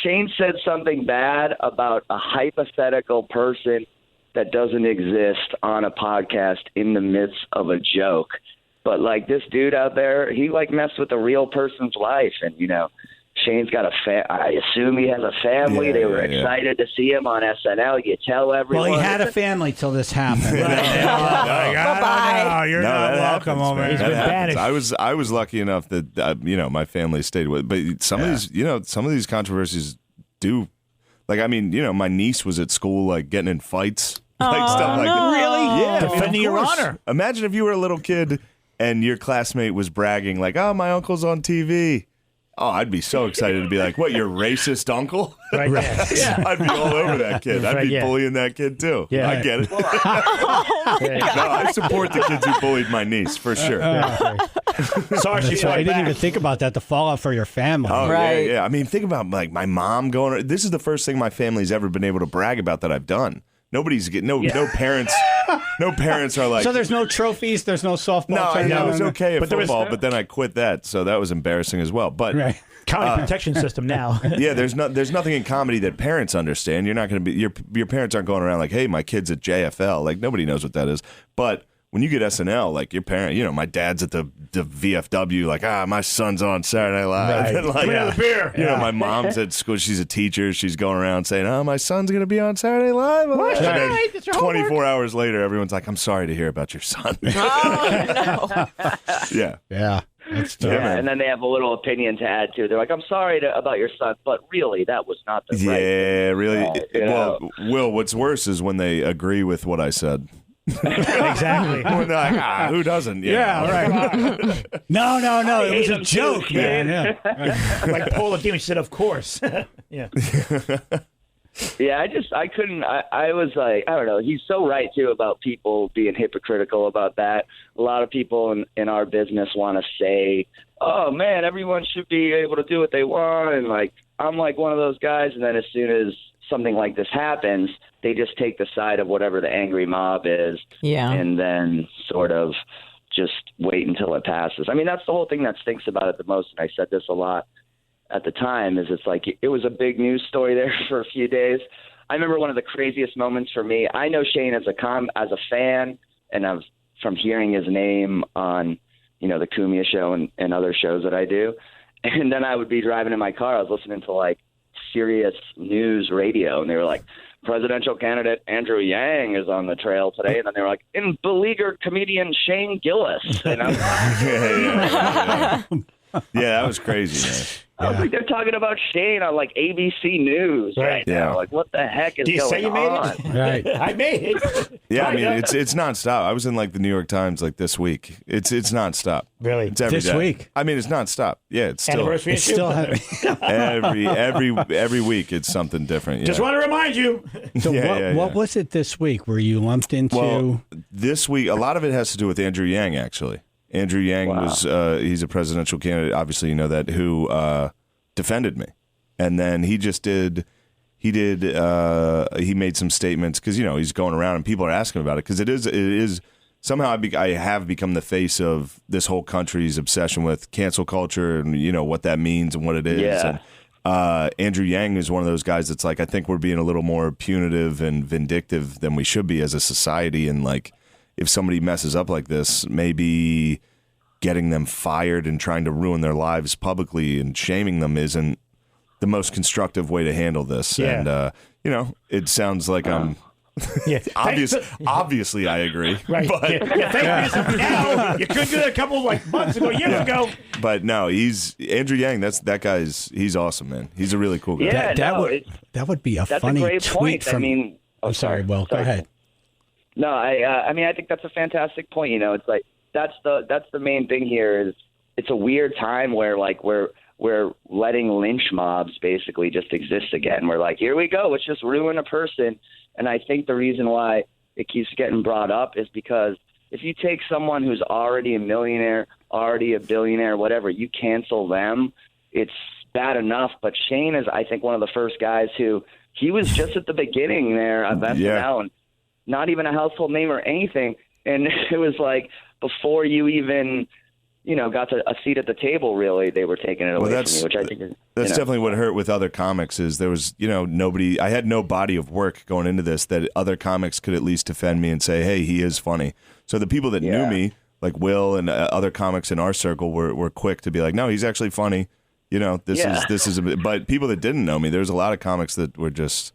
Shane said something bad about a hypothetical person that doesn't exist on a podcast in the midst of a joke. But like this dude out there, he like messed with a real person's life. And, Shane's got I assume he has a family. Yeah, they were excited to see him on SNL. You tell everyone. Well, he had a family till this happened. Bye-bye. You're not welcome over here. He's been banished. I was lucky enough that my family stayed with. But some of these controversies do. Like, I mean, my niece was at school, like, getting in fights, like stuff like that. Really? Yeah, Defending your honor. Imagine if you were a little kid and your classmate was bragging, like, "Oh, my uncle's on TV." Oh, I'd be so excited to be like, "What, your racist uncle?" Right. Yeah. I'd be all over that kid. I'd be bullying that kid too. Yeah. I get it. No, I support the kids who bullied my niece for sure. Sorry, she's I right didn't back. even think about that. The fallout for your family. Oh, Right. yeah. I mean, think about like my mom going. This is the first thing my family's ever been able to brag about that I've done. Nobody's getting no parents. No parents are like. So there's no trophies. There's no softball. No, I tournament? was okay at But there was- football, but then I quit that, so that was embarrassing as well. But Right. County protection system now. yeah, there's nothing in comedy that parents understand. You're not going to be your parents aren't going around like, "Hey, my kid's at JFL." Like nobody knows what that is. But when you get SNL, like your parent, my dad's at the VFW, like, my son's on Saturday Night Live. Right. And like, Give me another beer. My mom's at school. She's a teacher. She's going around saying, "Oh, my son's going to be on Saturday Night Live." That's And then right. That's your 24 hours later, everyone's like, "I'm sorry to hear about your son." Oh, no. Yeah. Yeah. That's Yeah, Yeah, man. and then they have a little opinion to add to. They're like, "I'm sorry about your son, but really, that was not the right." Yeah, really. you Well, Will, what's worse is when they agree with what I said. Exactly. When they're like, who doesn't? right. No. It was hate a him joke, too, man. Yeah. Like Paul the Demon said, of course. Yeah. Yeah, I couldn't. I was like, I don't know. He's so right too about people being hypocritical about that. A lot of people in our business want to say, "Oh man, everyone should be able to do what they want," and like I'm like one of those guys. And then as soon as something like this happens, they just take the side of whatever the angry mob is, Yeah. and then sort of just wait until it passes. I mean, that's the whole thing that stinks about it the most. And I said this a lot at the time, is it's like it was a big news story there for a few days. I remember one of the craziest moments for me. I know Shane as a fan, and from hearing his name on the Cumia show and other shows that I do. And then I would be driving in my car. I was listening to like serious news radio, and they were like, "Presidential candidate Andrew Yang is on the trail today," and then they were like, "In beleaguered comedian Shane Gillis." And I'm Yeah, that was crazy, man. I was like, they're talking about Shane on like ABC News right Yeah. now. Like, what the heck is Do you going say you made on? it? Right. I made it. Yeah, I mean it's nonstop. I was in like the New York Times like this week. It's nonstop. Really? It's every This day. week? I mean, it's nonstop. Yeah, it's still Anniversary It's issue? still every week. It's something different. Yeah. Just want to remind you. So Yeah, what was it this week? Were you lumped into? Well, this week, a lot of it has to do with Andrew Yang, actually. Andrew Yang was, he's a presidential candidate, obviously you know that, who defended me. And then he made some statements, because, he's going around and people are asking about it, because it is somehow I have become the face of this whole country's obsession with cancel culture and, what that means and what it is. Yeah. And Andrew Yang is one of those guys that's like, I think we're being a little more punitive and vindictive than we should be as a society. And like, if somebody messes up like this, maybe getting them fired and trying to ruin their lives publicly and shaming them isn't the most constructive way to handle this. Yeah. And, it sounds like I'm Yeah. obviously I agree. Right. But, Thank you. Now, you could do that a couple months ago, years ago. but no, he's Andrew Yang. He's awesome, man. He's a really cool guy. Yeah, that would be a that's funny a great tweet point. from. I mean, I'm sorry, Will. Go ahead. No, I mean, I think that's a fantastic point. It's like that's the main thing here is it's a weird time where like we're letting lynch mobs basically just exist again. We're like, here we go, let's just ruin a person. And I think the reason why it keeps getting brought up is because if you take someone who's already a millionaire, already a billionaire, whatever, you cancel them, it's bad enough. But Shane is, I think, one of the first guys who he was just at the beginning there of SNL and not even a household name or anything. And it was like before you even, got to a seat at the table, really, they were taking it away from you, which I think is... That's definitely what hurt with other comics is there was, nobody... I had no body of work going into this that other comics could at least defend me and say, hey, he is funny. So the people that knew me, like Will and other comics in our circle, were quick to be like, no, he's actually funny. This is a bit, but people that didn't know me, there's a lot of comics that were just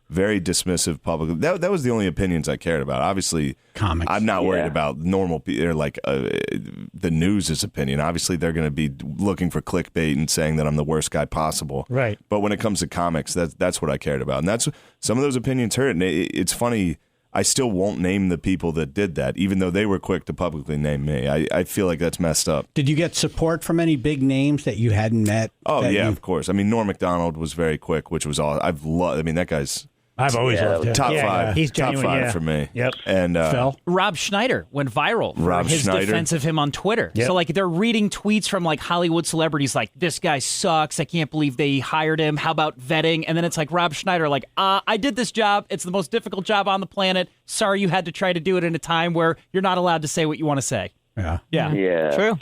very dismissive publicly. That was the only opinions I cared about. Obviously, comics. I'm not worried about normal people, or like the news's opinion. Obviously, they're going to be looking for clickbait and saying that I'm the worst guy possible. Right. But when it comes to comics, that's what I cared about, and that's some of those opinions hurt. And it's funny. I still won't name the people that did that, even though they were quick to publicly name me. I feel like that's messed up. Did you get support from any big names that you hadn't met? Oh, yeah, of course. I mean, Norm Macdonald was very quick, which was all. That guy's I've always loved him. top five. He's top genuine, five for me. Yep. And Phil? Rob Schneider went viral for his defense of him on Twitter. Yep. So, like, they're reading tweets from, like, Hollywood celebrities like, this guy sucks. I can't believe they hired him. How about vetting? And then it's like Rob Schneider, like, I did this job. It's the most difficult job on the planet. Sorry you had to try to do it in a time where you're not allowed to say what you want to say. Yeah. Yeah. True.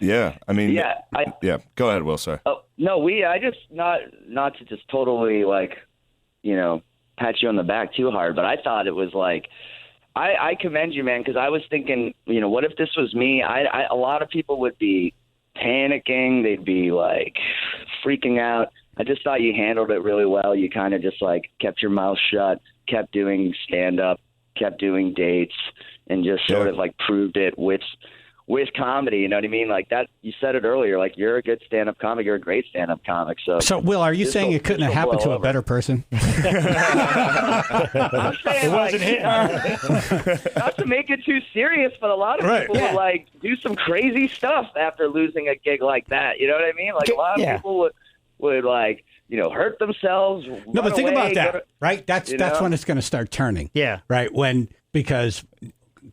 Yeah, I mean, Go ahead, Will. Sorry. Oh no, I just not to just totally like, pat you on the back too hard, but I thought it was like, I commend you, man, because I was thinking, what if this was me? A lot of people would be panicking, they'd be like freaking out. I just thought you handled it really well. You kind of just like kept your mouth shut, kept doing stand up, kept doing dates, and just sort of like proved it with comedy, you know what I mean? Like that, you said it earlier, like you're a good stand-up comic, you're a great stand-up comic. So Will, are you saying it couldn't have happened to a better person? I'm saying, It wasn't him. Not to make it too serious, but a lot of people would like do some crazy stuff after losing a gig like that. You know what I mean? Like a lot of people would like, hurt themselves. No, but think about that, right? That's when it's going to start turning. Yeah. Right? Because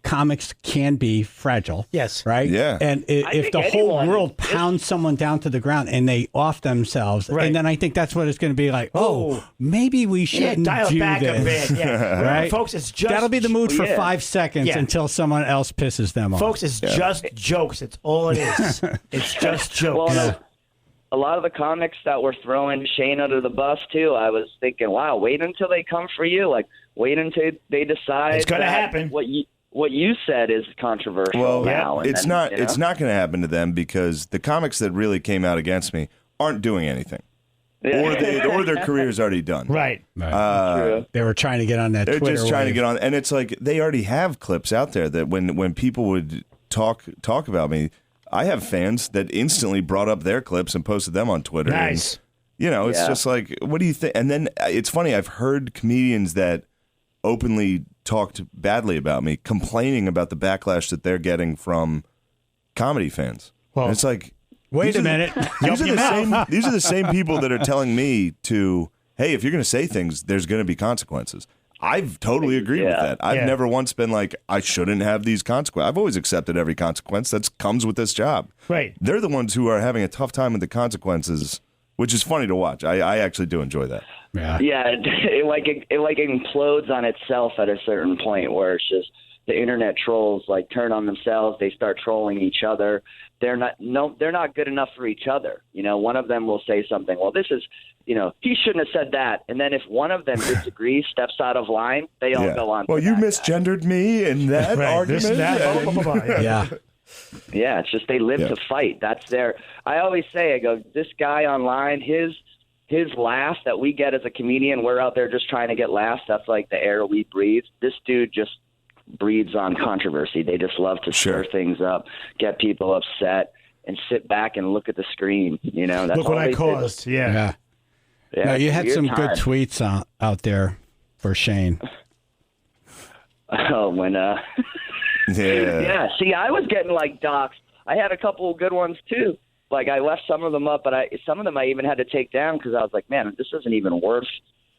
comics can be fragile. Yes. Right? Yeah. And if the whole world pounds someone down to the ground and they off themselves, and then I think that's what it's going to be like, maybe we shouldn't dial do back this. a bit. Yeah. Right? Folks, it's just... That'll be the mood for 5 seconds until someone else pisses them off. Folks, it's just jokes. It's all it is. It's just jokes. Well, a lot of the comics that were throwing Shane under the bus, too, I was thinking, wow, wait until they come for you. Like, wait until they decide it's going to happen. What you said is controversial now. It's not going to happen to them because the comics that really came out against me aren't doing anything. Or their career's already done. Right. They were trying to get on that They're Twitter just trying to wave. get on. And it's like they already have clips out there that when people would talk about me, I have fans that instantly brought up their clips and posted them on Twitter. Nice. And, it's just like, what do you think? And then it's funny, I've heard comedians that openly talked badly about me, complaining about the backlash that they're getting from comedy fans. Well, and it's like, wait a minute. These are the same people that are telling me to, hey, if you're going to say things, there's going to be consequences. I've totally agreed with that. I've never once been like, I shouldn't have these consequences. I've always accepted every consequence that comes with this job. Right. They're the ones who are having a tough time with the consequences, which is funny to watch. I actually do enjoy that. Yeah. Yeah, it implodes on itself at a certain point where it's just the internet trolls like turn on themselves. They start trolling each other. They're not good enough for each other. One of them will say something. Well, this is, he shouldn't have said that. And then if one of them disagrees, steps out of line, they all go on. Well, you misgendered me in that argument. This, that, blah, blah, blah, blah. Yeah. Yeah, it's just they live to fight. That's their. I always say, I go, this guy online, his laugh that we get as a comedian, we're out there just trying to get laughs. That's like the air we breathe. This dude just breathes on controversy. They just love to stir things up, get people upset, and sit back and look at the screen. That's look what I caused. Yeah. No, you had some good tweets out there for Shane. Oh, when yeah. See, I was getting like doxxed. I had a couple of good ones too. Like I left some of them up, but some of them I even had to take down because I was like, man, this isn't even worth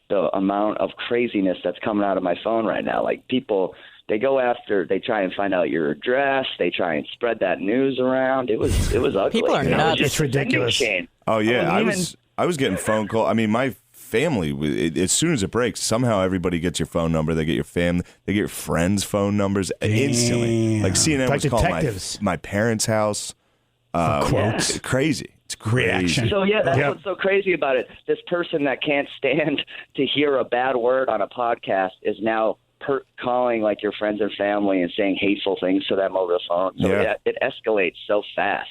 the amount of craziness that's coming out of my phone right now. Like people, they try and find out your address. They try and spread that news around. It was ugly. People are nuts. It's ridiculous. Oh yeah, I was getting phone call. I mean, my family, as soon as it breaks, somehow everybody gets your phone number. They get your family, they get your friends' phone numbers instantly. Like CNN like was detectives. calling my parents' house. Quotes. It's crazy. It's crazy. Reaction. So that's what's so crazy about it. This person that can't stand to hear a bad word on a podcast is now calling like your friends and family and saying hateful things to them over the phone. So it escalates so fast.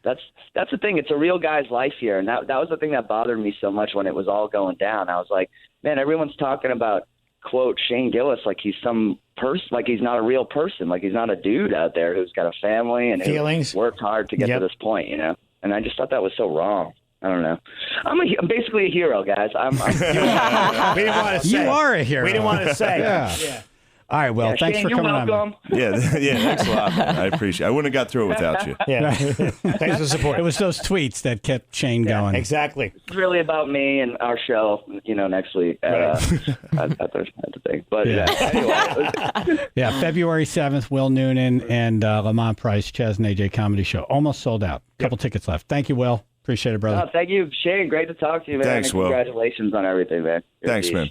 That's the thing. It's a real guy's life here, and that was the thing that bothered me so much when it was all going down. I was like, man, everyone's talking about, quote, Shane Gillis like he's some person, like he's not a real person, like he's not a dude out there who's got a family and feelings, who's worked hard to get to this point, you know. And I just thought that was so wrong. I don't know. I'm basically a hero, guys. I'm we didn't want to say. You are a hero. We didn't want to say. Yeah. All right, well, thanks Shane, for coming on. welcome. Yeah, thanks a lot, man. I appreciate it. I wouldn't have got through it without you. Yeah. Thanks for the support. It was those tweets that kept Shane going. Exactly. It's really about me and our show, you know, next week at the thing. But anyway. Yeah, February 7th, Will Noonan and Lamont Price, Chaz and AJ Comedy Show. Almost sold out. Couple tickets left. Thank you, Will. Appreciate it, brother. Thank you, Shane. Great to talk to you, man. Thanks, and Will. Congratulations on everything, man. Thanks, man.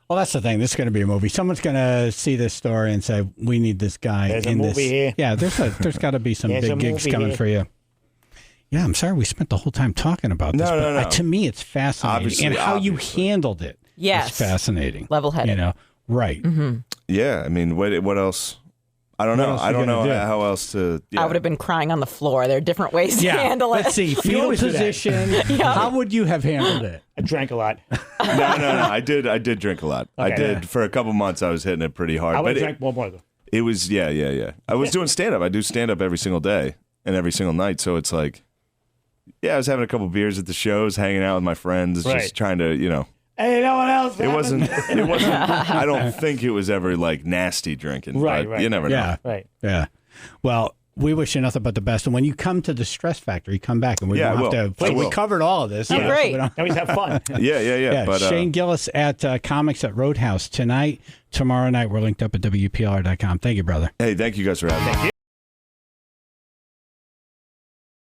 Well, that's the thing. This is going to be a movie. Someone's going to see this story and say, "We need this guy There's in a movie this." here. Yeah, there's got to be some There's a big gigs movie coming here. for you. Yeah, I'm sorry we spent the whole time talking about this. No. To me, it's fascinating, and how you handled it. Yes. is fascinating. Level-headed. You know, right? Yeah, I mean, what else? I don't know. else I you don't know gonna do? how else to. Yeah. I would have been crying on the floor. There are different ways to Yeah. handle it. Let's see. Fetal always do that. position. How would you have handled it? I drank a lot. No. I did drink a lot. I Okay. did for a couple months. I was hitting it pretty hard. I would but have drank more though. it was yeah. I was doing stand up. I do stand up every single day and every single night. So it's like, yeah, I was having a couple beers at the shows, hanging out with my friends, Right. just trying to, you know. Hey, no one else. It wasn't. I don't think it was ever like nasty drinking. Right, but right. You never know. Yeah. Right. Yeah. Well, we wish you nothing but the best. And when you come to the Stress Factory, come back and we Yeah, I don't have will. to. I We will. covered all of this. Oh, you know, so great. we don't- Now we have fun. Yeah. Yeah, But Shane Gillis at Comics at Roadhouse tonight. Tomorrow night, we're linked up at WPLR.com. Thank you, brother. hey, thank you guys for having me.